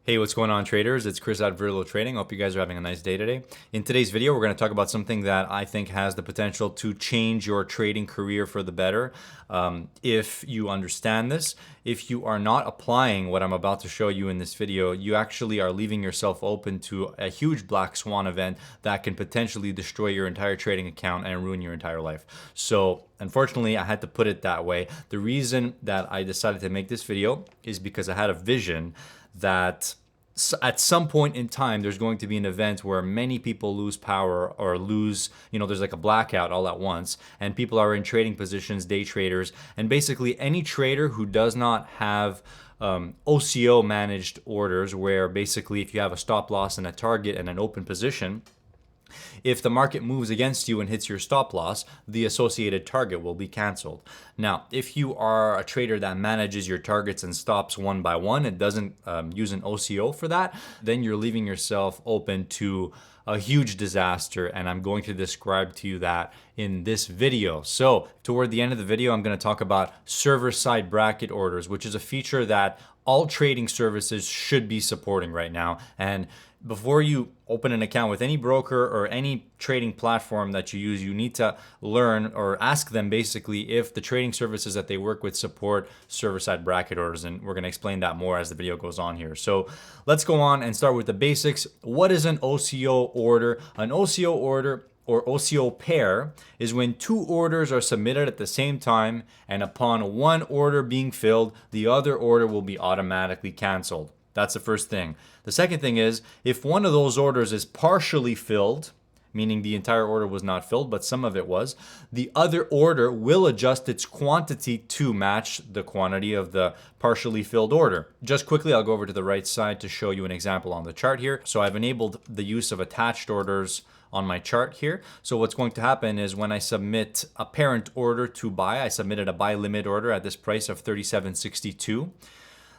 Hey, what's going on, traders? It's Chris at Verlo Trading. Hope you guys are having a nice day today. In today's video, we're going to talk about something that I think has the potential to change your trading career for the better. If you understand this, if you are not applying what I'm about to show you in this video, you actually are leaving yourself open to a huge black swan event that can potentially destroy your entire trading account and ruin your entire life. So unfortunately, I had to put it that way. The reason that I decided to make this video is because I had a vision that at some point in time there's going to be an event where many people lose power or lose, there's like a blackout all at once, and people are in trading positions, day traders, and basically any trader who does not have OCO managed orders, where basically if you have a stop loss and a target and an open position, if the market moves against you and hits your stop loss, the associated target will be canceled. Now, if you are a trader that manages your targets and stops one by one and doesn't use an OCO for that, then you're leaving yourself open to a huge disaster, and I'm going to describe to you that in this video. So toward the end of the video, I'm going to talk about server-side bracket orders, which is a feature that all trading services should be supporting right now. And before you open an account with any broker or any trading platform that you use, you need to learn or ask them basically if the trading services that they work with support server-side bracket orders. And we're going to explain that more as the video goes on here. So let's go on and start with the basics. What is an OCO order? An OCO order or OCO pair is when two orders are submitted at the same time, and upon one order being filled, the other order will be automatically canceled. That's the first thing. The second thing is, if one of those orders is partially filled, meaning the entire order was not filled, but some of it was, the other order will adjust its quantity to match the quantity of the partially filled order. Just quickly, I'll go over to the right side to show you an example on the chart here. So I've enabled the use of attached orders on my chart here. So what's going to happen is when I submit a parent order to buy, I submitted a buy limit order at this price of 37.62.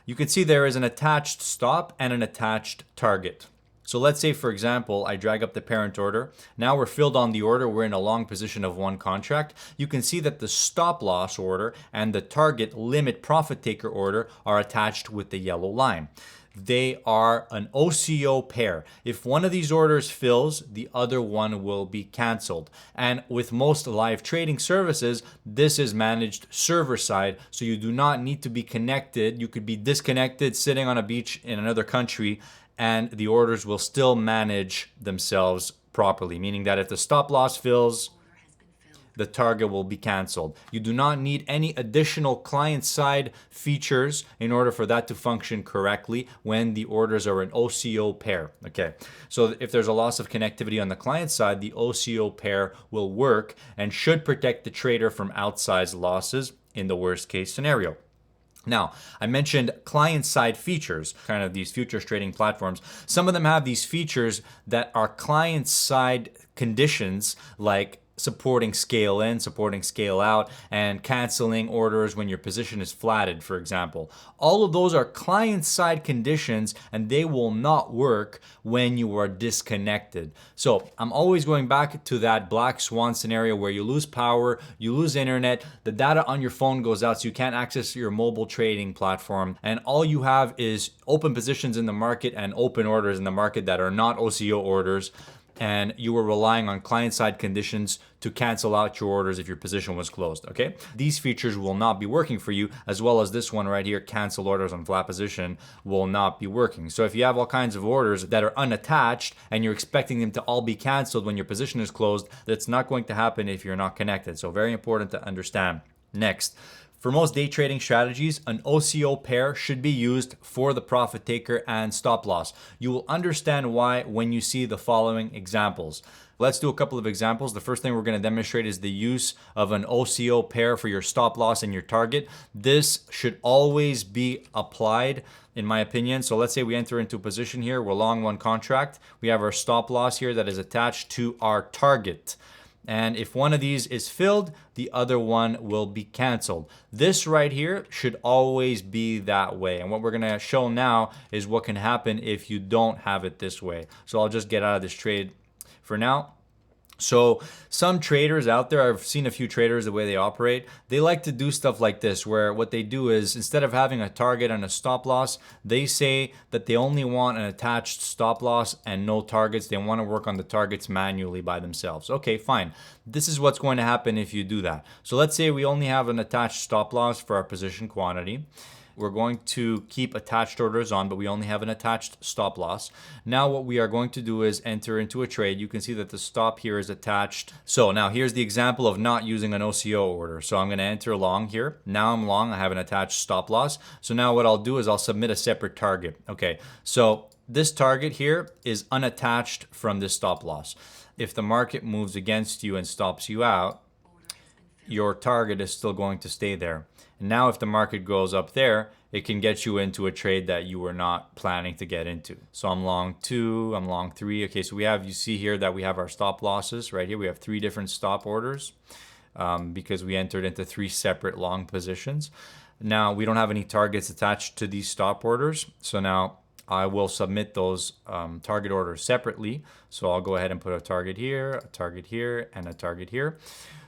You can see there is an attached stop and an attached target. So let's say, for example, I drag up the parent order. Now we're filled on the order. We're in a long position of one contract. You can see that the stop loss order and the target limit profit taker order are attached with the yellow line. They are an OCO pair. If one of these orders fills, the other one will be canceled. And with most live trading services, this is managed server side, so you do not need to be connected. You could be disconnected, sitting on a beach in another country, and the orders will still manage themselves properly, meaning that if the stop loss fills, the target will be canceled. You do not need any additional client-side features in order for that to function correctly when the orders are an OCO pair. Okay, so if there's a loss of connectivity on the client side, the OCO pair will work and should protect the trader from outsized losses in the worst case scenario. Now, I mentioned client-side features, kind of these futures trading platforms. Some of them have these features that are client-side conditions, like supporting scale in, supporting scale out, and canceling orders when your position is flatted, for example. All of those are client-side conditions, and they will not work when you are disconnected. So I'm always going back to that black swan scenario where you lose power, you lose internet, the data on your phone goes out, so you can't access your mobile trading platform, and all you have is open positions in the market and open orders in the market that are not OCO orders, and you were relying on client-side conditions to cancel out your orders if your position was closed, okay? These features will not be working for you, as well as this one right here, cancel orders on flat position, will not be working. So if you have all kinds of orders that are unattached and you're expecting them to all be canceled when your position is closed, that's not going to happen if you're not connected. So very important to understand. Next, for most day trading strategies, an OCO pair should be used for the profit taker and stop loss. You will understand why when you see the following examples. Let's do a couple of examples. The first thing we're going to demonstrate is the use of an OCO pair for your stop loss and your target. This should always be applied, in my opinion. So let's say we enter into a position here. We're long one contract. We have our stop loss here that is attached to our target. And if one of these is filled, the other one will be canceled. This right here should always be that way. And what we're gonna show now is what can happen if you don't have it this way. So I'll just get out of this trade for now. So some traders out there, I've seen a few traders, the way they operate, they like to do stuff like this, where what they do is instead of having a target and a stop loss, they say that they only want an attached stop loss and no targets. They want to work on the targets manually by themselves. Okay, fine. This is what's going to happen if you do that. So let's say we only have an attached stop loss for our position quantity. We're going to keep attached orders on, but we only have an attached stop loss. Now what we are going to do is enter into a trade. You can see that the stop here is attached. So now here's the example of not using an OCO order. So I'm going to enter long here. Now I'm long. I have an attached stop loss. So now what I'll do is I'll submit a separate target. Okay, so this target here is unattached from this stop loss. If the market moves against you and stops you out, your target is still going to stay there. And now if the market goes up there, it can get you into a trade that you were not planning to get into. So I'm long 2, I'm long 3. Okay, so you see here that we have our stop losses right here. We have 3 different stop orders because we entered into 3 separate long positions. Now we don't have any targets attached to these stop orders. So now I will submit those target orders separately. So I'll go ahead and put a target here, and a target here.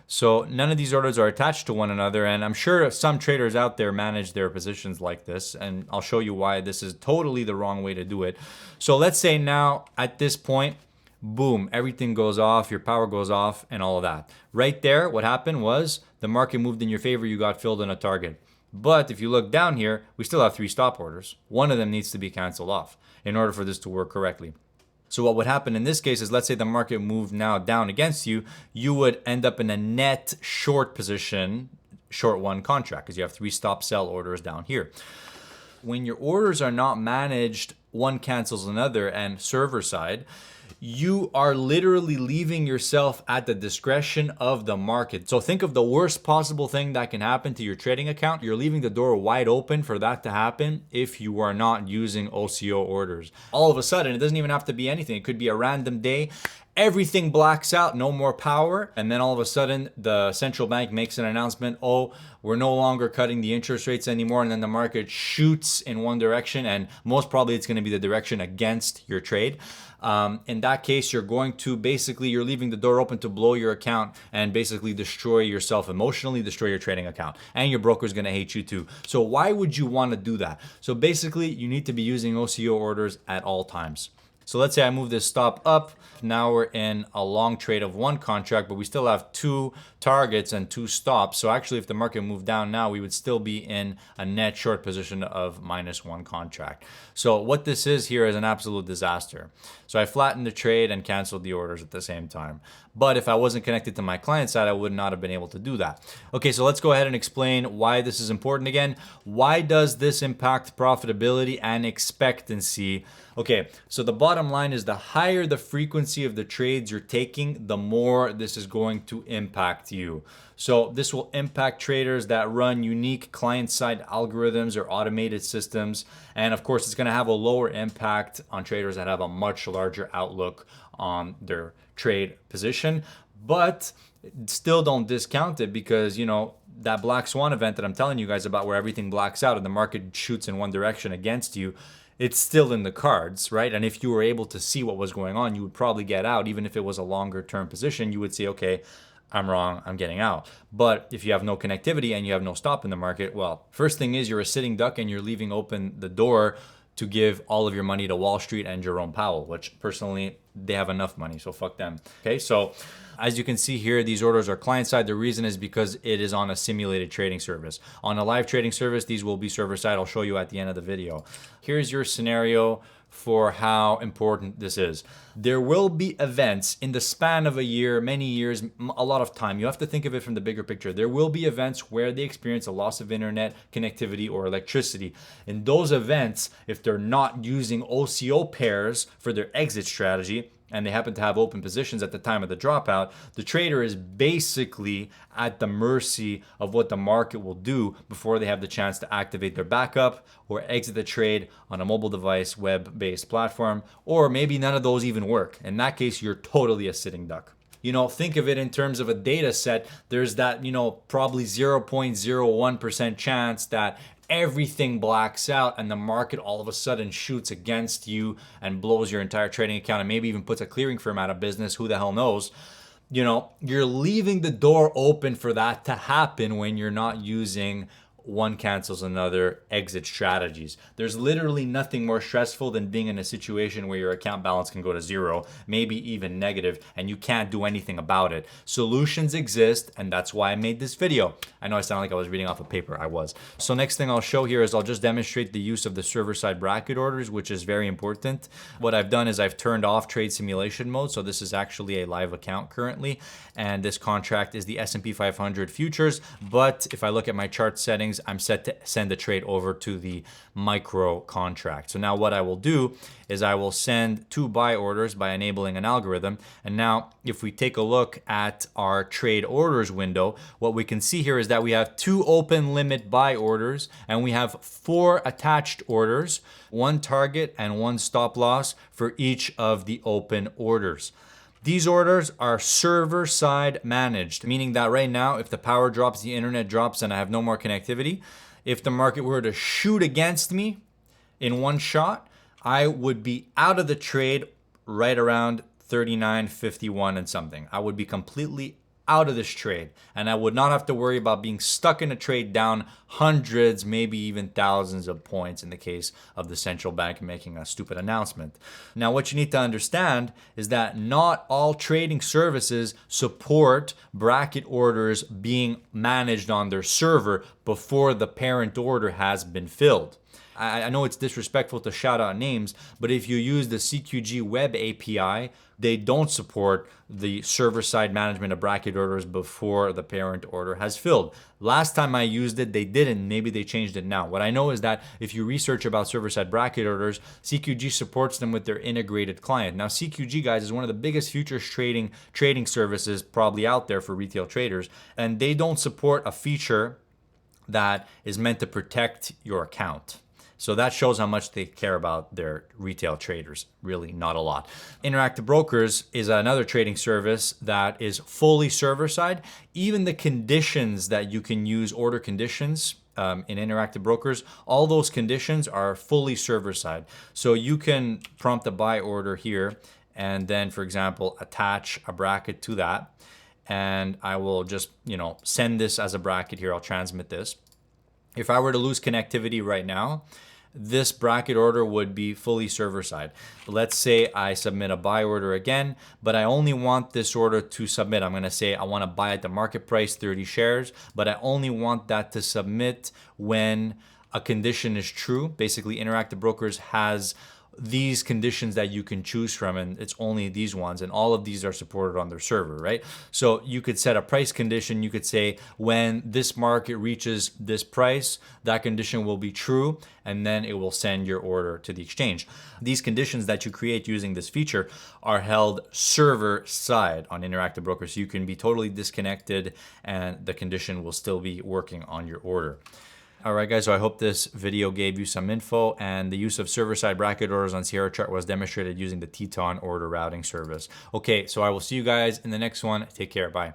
So none of these orders are attached to one another, and I'm sure some traders out there manage their positions like this, and I'll show you why this is totally the wrong way to do it. So let's say now at this point, boom, everything goes off, your power goes off, and all of that. Right there, what happened was the market moved in your favor, you got filled in a target. But if you look down here, we still have 3 stop orders. One of them needs to be canceled off in order for this to work correctly. So what would happen in this case is, let's say the market moved now down against you, you would end up in a net short position, short one contract, because you have 3 stop sell orders down here. When your orders are not managed, one cancels another, and server side, you are literally leaving yourself at the discretion of the market. So think of the worst possible thing that can happen to your trading account. You're leaving the door wide open for that to happen if you are not using OCO orders. All of a sudden, it doesn't even have to be anything. It could be a random day. Everything blacks out, no more power. And then all of a sudden, the central bank makes an announcement, oh, we're no longer cutting the interest rates anymore. And then the market shoots in one direction. And most probably it's going to be the direction against your trade. In that case, you're leaving the door open to blow your account and basically destroy yourself emotionally, destroy your trading account. And your broker is going to hate you too. So why would you want to do that? So basically, you need to be using OCO orders at all times. So let's say I move this stop up. Now we're in a long trade of 1 contract, but we still have 2 targets and 2 stops. So actually, if the market moved down now, we would still be in a net short position of -1 contract. So what this is here is an absolute disaster. So I flattened the trade and canceled the orders at the same time. But if I wasn't connected to my client side, I would not have been able to do that. Okay, so let's go ahead and explain why this is important again. Why does this impact profitability and expectancy? Okay, so the bottom line is the higher the frequency of the trades you're taking, the more this is going to impact you. So this will impact traders that run unique client-side algorithms or automated systems. And of course, it's going to have a lower impact on traders that have a much larger outlook on their trade position. But still don't discount it, because, you know, that black swan event that I'm telling you guys about, where everything blacks out and the market shoots in one direction against you, it's still in the cards, right? And if you were able to see what was going on, you would probably get out. Even if it was a longer term position, you would say, okay, I'm wrong, I'm getting out. But if you have no connectivity and you have no stop in the market, well, first thing is you're a sitting duck and you're leaving open the door to give all of your money to Wall Street and Jerome Powell, which personally, they have enough money, so fuck them. Okay, so as you can see here, these orders are client side. The reason is because it is on a simulated trading service. On a live trading service, these will be server side. I'll show you at the end of the video. Here's your scenario for how important this is. There will be events in the span of a year, many years, a lot of time. You have to think of it from the bigger picture. There will be events where they experience a loss of internet connectivity or electricity. In those events, if they're not using OCO pairs for their exit strategy, and they happen to have open positions at the time of the dropout, the trader is basically at the mercy of what the market will do before they have the chance to activate their backup or exit the trade on a mobile device, web-based platform, or maybe none of those even work. In that case, you're totally a sitting duck. You know, think of it in terms of a data set. There's that, probably 0.01% chance that everything blacks out and the market all of a sudden shoots against you and blows your entire trading account and maybe even puts a clearing firm out of business. Who the hell knows? you're leaving the door open for that to happen when you're not using one cancels another exit strategies. There's literally nothing more stressful than being in a situation where your account balance can go to zero, maybe even negative, and you can't do anything about it. Solutions exist, and that's why I made this video. I know I sound like I was reading off a paper. I was. So next thing I'll show here is I'll just demonstrate the use of the server-side bracket orders, which is very important. What I've done is I've turned off trade simulation mode. So this is actually a live account currently, and this contract is the S&P 500 futures. But if I look at my chart settings, I'm set to send the trade over to the micro contract. So now what I will do is I will send 2 buy orders by enabling an algorithm. And now if we take a look at our trade orders window, what we can see here is that we have 2 open limit buy orders and we have 4 attached orders, 1 target and 1 stop loss for each of the open orders. These orders are server side managed, meaning that right now, if the power drops, the internet drops, and I have no more connectivity, if the market were to shoot against me in one shot, I would be out of the trade right around 39.51 and something. I would be completely out of this trade, and I would not have to worry about being stuck in a trade down hundreds, maybe even thousands of points in the case of the central bank making a stupid announcement. Now, what you need to understand is that not all trading services support bracket orders being managed on their server before the parent order has been filled. I know it's disrespectful to shout out names, but if you use the CQG web API, they don't support the server-side management of bracket orders before the parent order has filled. Last time I used it, they didn't. Maybe they changed it now. What I know is that if you research about server-side bracket orders, CQG supports them with their integrated client. Now, CQG, guys, is one of the biggest futures trading services probably out there for retail traders, and they don't support a feature that is meant to protect your account. So that shows how much they care about their retail traders. Really not a lot. Interactive Brokers is another trading service that is fully server side. Even the conditions that you can use, order conditions in Interactive Brokers, all those conditions are fully server side. So you can prompt a buy order here and then, for example, attach a bracket to that. And I will just, send this as a bracket here. I'll transmit this. If I were to lose connectivity right now, this bracket order would be fully server side. Let's say I submit a buy order again, but I only want this order to submit. I'm going to say I want to buy at the market price 30 shares, but I only want that to submit when a condition is true. Basically, Interactive Brokers has these conditions that you can choose from, and it's only these ones, and all of these are supported on their server, right? So you could set a price condition. You could say when this market reaches this price, that condition will be true, and then it will send your order to the exchange. These conditions that you create using this feature are held server side on Interactive Brokers. So you can be totally disconnected and the condition will still be working on your order. All right, guys, so I hope this video gave you some info, and the use of server-side bracket orders on Sierra Chart was demonstrated using the Teton order routing service. Okay, so I will see you guys in the next one. Take care. Bye.